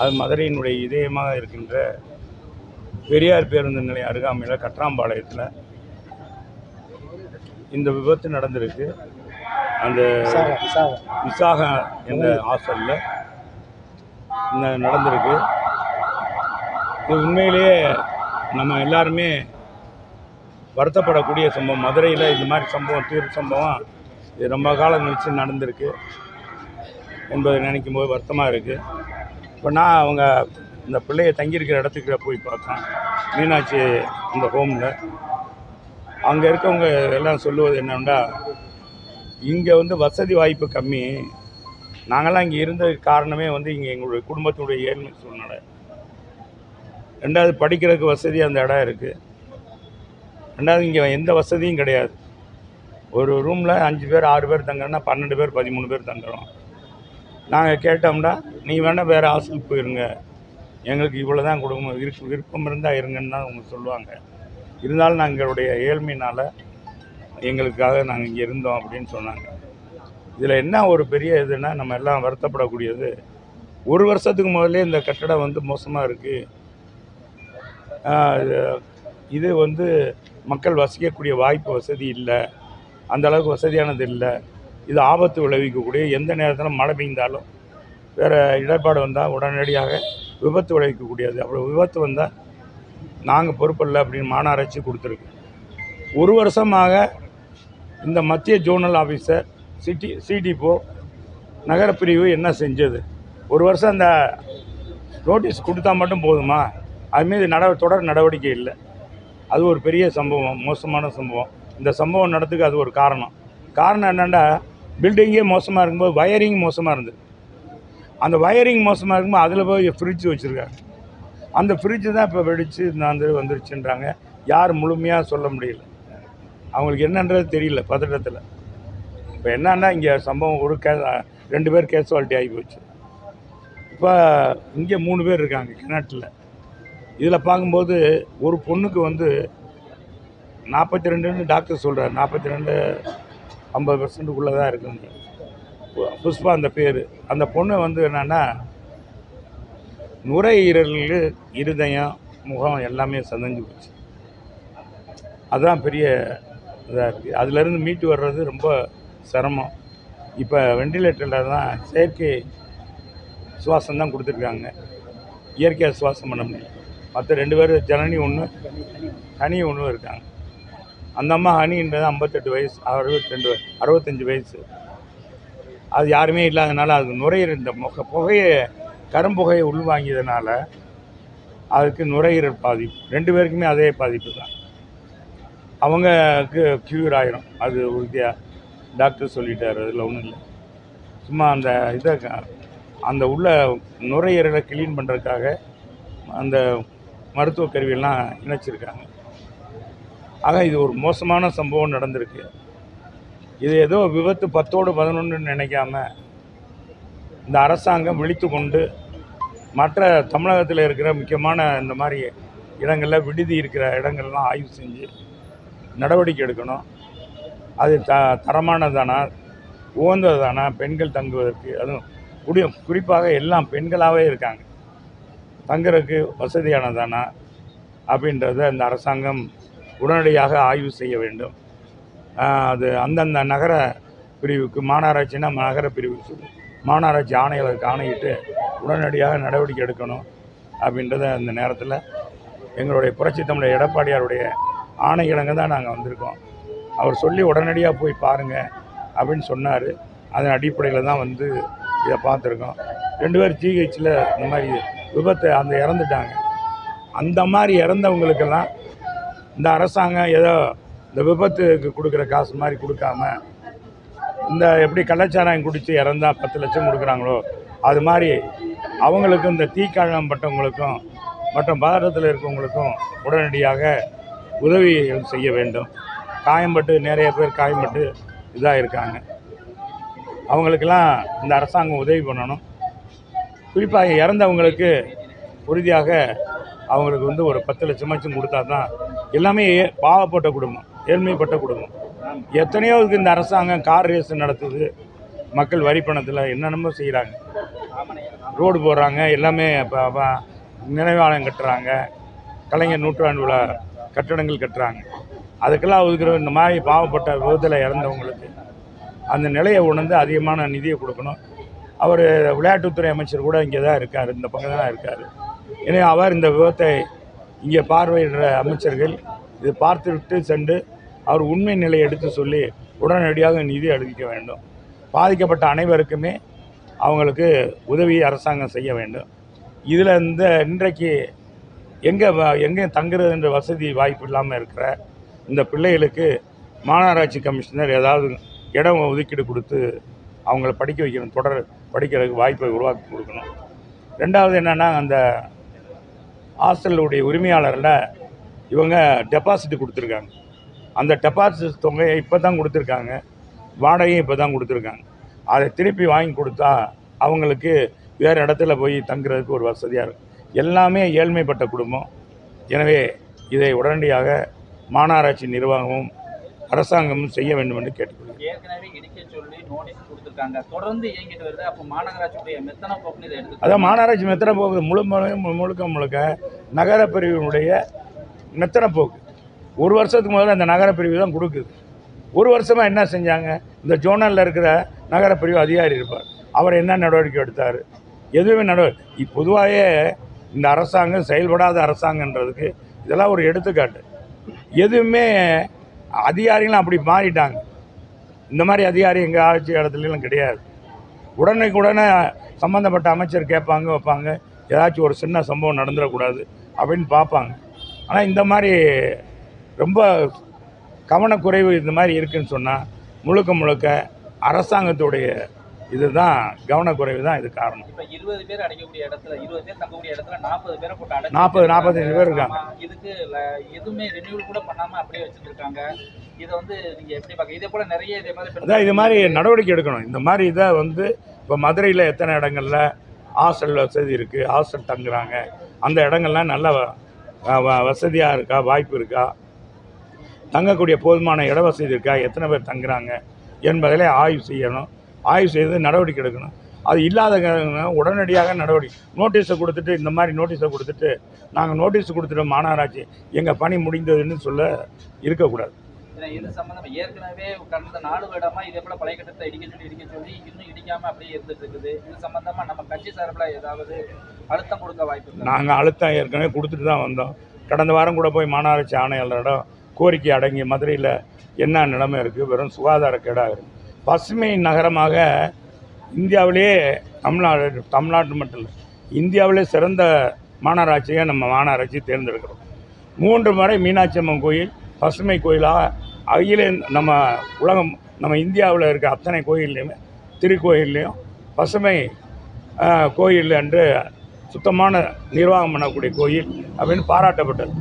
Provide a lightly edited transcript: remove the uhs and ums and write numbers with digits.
அது மதுரையினுடைய இதயமாக இருக்கின்ற பெரியார் பேருந்து நிலையம் அருகாமையில் கட்ராம்பாளையத்தில் இந்த விபத்து நடந்திருக்கு. அந்த விசாகா என்ற ஹாஸ்டலில் நடந்திருக்கு. இது உண்மையிலேயே நம்ம எல்லாருமே வருத்தப்படக்கூடிய சம்பவம். மதுரையில் இந்த மாதிரி சம்பவம் சம்பவம் இது ரொம்ப காலம் கழிச்சு நடந்திருக்கு என்பதை நினைக்கும் போது வருத்தமாக இருக்குது. இப்போ நான் அவங்க இந்த பிள்ளையை தங்கியிருக்கிற இடத்துக்கு போய் பார்த்தேன், மீனாட்சி இந்த ஹோமில். அங்கே இருக்கவங்க எல்லாம் சொல்லுவது என்னென்னா, இங்கே வசதி வாய்ப்பு கம்மி. நாங்கள்லாம் இங்கே இருந்ததுக்கு காரணமே இங்கே எங்களுடைய குடும்பத்தினுடைய ஏழ்மை சூழ்நிலை. ரெண்டாவது, படிக்கிறதுக்கு வசதி அந்த இடம் இருக்குது. ரெண்டாவது, இங்கே எந்த வசதியும் கிடையாது. ஒரு ரூமில் 5 பேர் 6 பேர் தங்குறோன்னா 12 பேர் 13 பேர் தங்குறோம். நாங்கள் கேட்டோம்னா, நீங்கள் வேணால் வேறு ஹாஸ்டலுக்கு போயிருங்க, எங்களுக்கு இவ்வளோ தான் குடும்பம் விருப்பம் இருந்தால் இருங்கன்னு தான் அவங்க சொல்லுவாங்க. இருந்தாலும் எங்களுடைய ஏழ்மையினால் எங்களுக்காக நாங்கள் இங்கே இருந்தோம் அப்படின்னு சொன்னாங்க. இதில் என்ன ஒரு பெரிய இதுன்னா, நம்ம எல்லாம் வருத்தப்படக்கூடியது, 1 வருஷத்துக்கு முதல்ல இந்த கட்டடம் மோசமாக இருக்குது. இது மக்கள் வசிக்கக்கூடிய வாய்ப்பு வசதி இல்லை, அந்தளவுக்கு வசதியானது இல்லை. இது ஆபத்து விளைவிக்கக்கூடிய, எந்த நேரத்தில் மழை பெய்ந்தாலும் வேறு இடர்பாடு வந்தால் உடனடியாக விபத்து விளைவிக்கக்கூடியது. அப்படி விபத்து வந்தால் நாங்கள் பொறுப்பில்லை அப்படின்னு மாநகராட்சி கொடுத்துருக்கு. 1 வருஷமாக இந்த மத்திய ஜோனல் ஆஃபீஸர் சிடிஓ நகரப்பிரிவு என்ன செஞ்சது? 1 வருஷம் அந்த நோட்டீஸ் கொடுத்தா மட்டும் போதுமா? அதுமாரி தொடர் நடவடிக்கை இல்லை. அது ஒரு பெரிய சம்பவம், மோசமான சம்பவம். இந்த சம்பவம் நடத்துக்கு அது ஒரு காரணம் என்னென்னா, பில்டிங்கே மோசமாக இருக்கும்போது வயரிங் மோசமாக இருந்தது. அந்த வயரிங் மோசமாக இருக்கும்போது அதில் போய் ஃப்ரிட்ஜ் வச்சுருக்காங்க. அந்த ஃப்ரிட்ஜு தான் இப்போ வெடித்து வந்துருச்சுன்றாங்க. யார் முழுமையாக சொல்ல முடியல, அவங்களுக்கு என்னன்றது தெரியல பதட்டத்தில். இப்போ என்னன்னா, இங்கே சம்பவம் 2 பேர் கேஷுவாலிட்டி ஆகி போச்சு. இப்போ இங்கே 3 பேர் இருக்காங்க கிணற்றில். இதில் பார்க்கும்போது ஒரு பொண்ணுக்கு 42ன்னு டாக்டர் சொல்கிறார். 42-50% தான் இருக்குங்க. புஷ்பா அந்த பேர். அந்த பொண்ணு என்னென்னா, நுரையீரல், இருதயம், முகம் எல்லாமே சதஞ்சு போச்சு. அதுதான் பெரிய இதாக இருக்குது. அதிலேருந்து மீட்டு வர்றது ரொம்ப சிரமம். இப்போ வெண்டிலேட்டரில் தான் செயற்கை சுவாசம் தான் கொடுத்துருக்காங்க, இயற்கையாக சுவாசம் பண்ண முடியும். மற்ற 2 பேர் ஜனனி 1 ஹனி 1 இருக்காங்க. அந்த அம்மா ஹனின்றது 58 வயசு, 65 வயசு. அது யாருமே இல்லாதனால அது நுரையீரல், இந்த புகையை கரும்புகையை உள்வாங்கியதுனால அதுக்கு நுரையீரல் பாதிப்பு. 2 பேருக்குமே அதே பாதிப்பு தான். அவங்களுக்கு க்யூர் ஆகிரும், அது உறுதியாக டாக்டர் சொல்லிட்டார். அதில் ஒன்றும் இல்லை. சும்மா அந்த உள்ள நுரையீரலை க்ளீன் பண்ணுறதுக்காக அந்த மருத்துவ கருவியெல்லாம் இணைச்சிருக்காங்க. ஆக இது ஒரு மோசமான சம்பவம் நடந்திருக்கு. இது ஏதோ விபத்து 10ஓடு 11 நினைக்காம இந்த அரசாங்கம் விழித்து கொண்டு மற்ற தமிழகத்தில் இருக்கிற முக்கியமான இந்த மாதிரி இடங்களில் விடுதி இருக்கிற இடங்கள்லாம் ஆய்வு செஞ்சு நடவடிக்கை எடுக்கணும். அது தரமானதானா, உகந்ததானா, பெண்கள் தங்குவதற்கு, அதுவும் குறிப்பாக எல்லாம் பெண்களாகவே இருக்காங்க, தங்குறதுக்கு வசதியானதானா அப்படின்றத இந்த அரசாங்கம் உடனடியாக ஆய்வு செய்ய வேண்டும். அது அந்தந்த நகர பிரிவுக்கு, மாநகராட்சினா நகர பிரிவுக்கு மாநகராட்சி ஆணையாளருக்கு ஆணையிட்டு உடனடியாக நடவடிக்கை எடுக்கணும் அப்படின்றத அந்த நேரத்தில் எங்களுடைய புரட்சி தமிழர் எடப்பாடியாருடைய ஆணையிலங்க தான் நாங்கள் வந்திருக்கோம். அவர் சொல்லி உடனடியாக போய் பாருங்கள் அப்படின்னு சொன்னார். அதன் அடிப்படையில் தான் இதை பார்த்துருக்கோம். 2 பேர் ஜிஹெச்சில் இந்த மாதிரி விபத்தை இறந்துட்டாங்க. அந்த மாதிரி இறந்தவங்களுக்கெல்லாம் இந்த அரசாங்கம் ஏதோ இந்த விபத்துக்கு கொடுக்குற காசு மாதிரி கொடுக்காம, இந்த எப்படி கள்ளச்சாராயம் குடித்து இறந்தா 10 லட்சம் கொடுக்குறாங்களோ அது மாதிரி அவங்களுக்கும், இந்த தீக்காயம் பட்டவங்களுக்கும் மற்றும் பாரதத்தில் இருக்கவங்களுக்கும் உடனடியாக உதவி செய்ய வேண்டும். காயம்பட்டு நிறைய பேர் காயம்பட்டு இதாக இருக்காங்க. அவங்களுக்கெல்லாம் இந்த அரசாங்கம் உதவி பண்ணணும். குறிப்பாக இறந்தவங்களுக்கு உறுதியாக அவங்களுக்கு ஒரு 10 லட்சமாச்சும் கொடுத்தா தான். எல்லாமே பாவப்பட்ட குடும்பம், ஏழ்மைப்பட்ட குடும்பம். எத்தனையோ இந்த அரசாங்கம் கார் ரேஸ் நடத்துது, மக்கள் வரி பணத்தில் என்னென்னமோ செய்கிறாங்க. ரோடு போடுறாங்க, எல்லாமே இப்போ நினைவாலயம் கட்டுறாங்க, கலைஞர் நூற்றாண்டு விழா கட்டடங்கள் கட்டுறாங்க. அதுக்கெல்லாம் ஒதுக்குற இந்த மாதிரி பாவப்பட்ட விபத்தில் இறந்தவங்களுக்கு அந்த நிலையை உணர்ந்து அதிகமான நிதியை கொடுக்கணும். அவர் விளையாட்டுத்துறை அமைச்சர் கூட இங்கே தான் இருக்கார், இந்த பக்கம் தான் இருக்கார். எனவே அவர் இந்த விபத்தை இங்கே பார்வையிடுற அமைச்சர்கள் இது பார்த்துவிட்டு சென்று அவர் உண்மை நிலையை எடுத்து சொல்லி உடனடியாக நிதி அளிக்க வேண்டும். பாதிக்கப்பட்ட அனைவருக்குமே அவங்களுக்கு உதவி அரசாங்கம் செய்ய வேண்டும். இதில் இன்றைக்கு எங்கே தங்குறதுன்ற வசதி வாய்ப்பு இல்லாமல் இருக்கிற இந்த பிள்ளைகளுக்கு மாநகராட்சி கமிஷனர் ஏதாவது இடம் ஒதுக்கீடு கொடுத்து அவங்கள படிக்க வைக்கணும், தொடர் படிக்கிறதுக்கு வாய்ப்பை உருவாக்கி கொடுக்கணும். ரெண்டாவது என்னென்னா, அந்த ஹாஸ்டலுடைய உரிமையாளரில் இவங்க டெபாசிட் கொடுத்துருக்காங்க. அந்த டெபாசிட் தொகையை இப்போ தான் கொடுத்துருக்காங்க, வாடகையும் இப்போ தான் கொடுத்துருக்காங்க. அதை திருப்பி வாங்கி கொடுத்தா அவங்களுக்கு வேறு இடத்துல போய் தங்குறதுக்கு ஒரு வசதியாக இருக்கும். எல்லாமே ஏழ்மைப்பட்ட குடும்பம். எனவே இதை உடனடியாக மாநகராட்சி நிர்வாகமும் அரசாங்கமும் செய்ய வேண்டும் என்று கேட்டுக்கொள்கிறேன். ஏற்கனவே இடிக்க சொல்லி நோட்டீஸ் கொடுத்துருக்காங்க, தொடர்ந்து இயங்கிட்டு வருது. அப்போ மாநகராட்சியுடைய மெத்தன போக்குன்னு இதை எடுத்து, அதான் மாநகராட்சி மெத்தன போக்கு முழுக்க நகரப்பிரிவினுடைய மெத்தன போக்கு. ஒரு வருஷத்துக்கு முதல்ல அந்த நகரப்பிரிவு தான் கொடுக்குது. ஒரு வருஷமாக என்ன செஞ்சாங்க? இந்த ஜோனலில் இருக்கிற நகரப்பிரிவு அதிகாரி இருப்பார், அவர் என்ன நடவடிக்கை எடுத்தார்? எதுவுமே பொதுவாகவே இந்த அரசாங்கம் செயல்படாத அரசாங்கன்றதுக்கு இதெல்லாம் ஒரு எடுத்துக்காட்டு. எதுவுமே அதிகாரிகளும் அப்படி மாறிட்டாங்க. இந்த மாதிரி அதிகாரி எங்கள் ஆட்சி இடத்துலலாம் கிடையாது. உடனே சம்மந்தப்பட்ட அமைச்சர் கேட்பாங்க, வைப்பாங்க, ஏதாச்சும் ஒரு சின்ன சம்பவம் நடந்துடக்கூடாது அப்படின்னு பார்ப்பாங்க. ஆனால் இந்த மாதிரி ரொம்ப கவனக்குறைவு இந்த மாதிரி இருக்குதுன்னு சொன்னால் முழுக்க அரசாங்கத்துடைய இதுதான் கவனக்குறைவு தான் இது காரணம். இப்போ 20 பேர் அடைக்கக்கூடிய இடத்துல 20 பேர் தங்கக்கூடிய இடத்துல 40 பேரை போட்டு 40-45 பேர் இருக்காங்க. இதுக்கு எதுவுமே ரினியூவல் கூட பண்ணாமல் அப்படியே வச்சுருக்காங்க. இதை நீங்கள் எப்படி பார்க்க? இதே போல் நிறைய இது மாதிரி நடவடிக்கை எடுக்கணும். இந்த மாதிரி இதை இப்போ மதுரையில் எத்தனை இடங்களில் ஹாஸ்டல் வசதி இருக்குது, ஹாஸ்டல் தங்குறாங்க, அந்த இடங்கள்லாம் நல்ல வசதியாக இருக்கா, வாய்ப்பு இருக்கா, தங்கக்கூடிய போதுமான இட வசதி இருக்கா, எத்தனை பேர் தங்குறாங்க என்பதில் ஆய்வு செய்யணும். ஆய்வு செய்து நடவடிக்கை எடுக்கணும். அது இல்லாத உடனடியாக நடவடிக்கை நோட்டீஸை கொடுத்துட்டு, இந்த மாதிரி நோட்டீஸை கொடுத்துட்டு நாங்கள் நோட்டீஸ் கொடுத்துட்டோம் மாநகராட்சி, எங்கள் பணி முடிந்ததுன்னு சொல்ல இருக்கக்கூடாது. இது சம்பந்தமாக ஏற்கனவே கடந்த 4 வருடமாக இதே போல் பழைய கட்டத்தை இடிக்க சொல்லி இன்னும் இடிக்காமல் அப்படியே இருந்துட்டு இருக்குது. இது சம்பந்தமாக நம்ம கட்சி சார்பில் ஏதாவது அழுத்தம் கொடுக்க வாய்ப்பு? நாங்கள் அழுத்தம் ஏற்கனவே கொடுத்துட்டு தான் வந்தோம். கடந்த வாரம் கூட போய் மாநகராட்சி ஆணையாளரிடம் கோரிக்கை அடங்கி மதுரையில் என்ன நிலைமை இருக்குது, வெறும் சுகாதாரக்கேடாக இருக்குது. பசுமை நகரமாக இந்தியாவிலே தமிழ்நாட்டு மட்டும் இல்லை, இந்தியாவிலே சிறந்த மாநகராட்சியை நம்ம மாநகராட்சி தேர்ந்தெடுக்கிறோம். 3 முறை மீனாட்சி அம்மன் கோயில் பசுமை கோயிலாக அகில நம்ம இந்தியாவில் இருக்க அத்தனை கோயில்லையுமே திருக்கோயில்லையும் பசுமை கோயில் என்று சுத்தமான நிர்வாகம் பண்ணக்கூடிய கோயில் அப்படின்னு பாராட்டப்பட்டது.